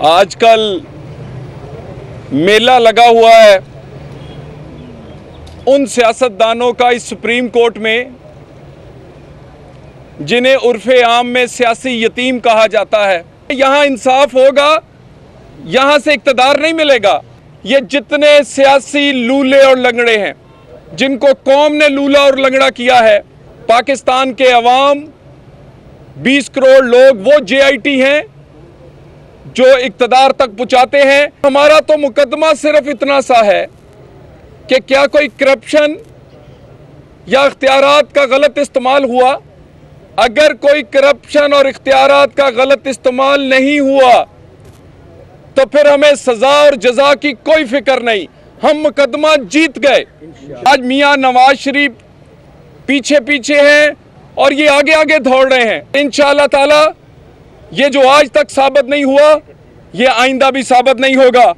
आजकल मेला लगा हुआ है उन सियासतदानों का इस सुप्रीम कोर्ट में जिन्हें उर्फे आम में सियासी यतीम कहा जाता है। यहाँ इंसाफ होगा, यहाँ से इक़्तिदार नहीं मिलेगा। ये जितने सियासी लूले और लंगड़े हैं जिनको कौम ने लूला और लंगड़ा किया है, पाकिस्तान के अवाम 20 करोड़ लोग वो JIT हैं जो इक़्तिदार तक पहुंचाते हैं। हमारा तो मुकदमा सिर्फ इतना सा है कि क्या कोई करप्शन या इख्तियारात का गलत इस्तेमाल हुआ। अगर कोई करप्शन और इख्तियारात का गलत इस्तेमाल नहीं हुआ तो फिर हमें सजा और जजा की कोई फिक्र नहीं, हम मुकदमा जीत गए। आज मियां नवाज शरीफ पीछे पीछे हैं और ये आगे आगे दौड़ रहे हैं। इंशाअल्लाह ताला ये जो आज तक साबित नहीं हुआ, ये आइंदा भी साबित नहीं होगा।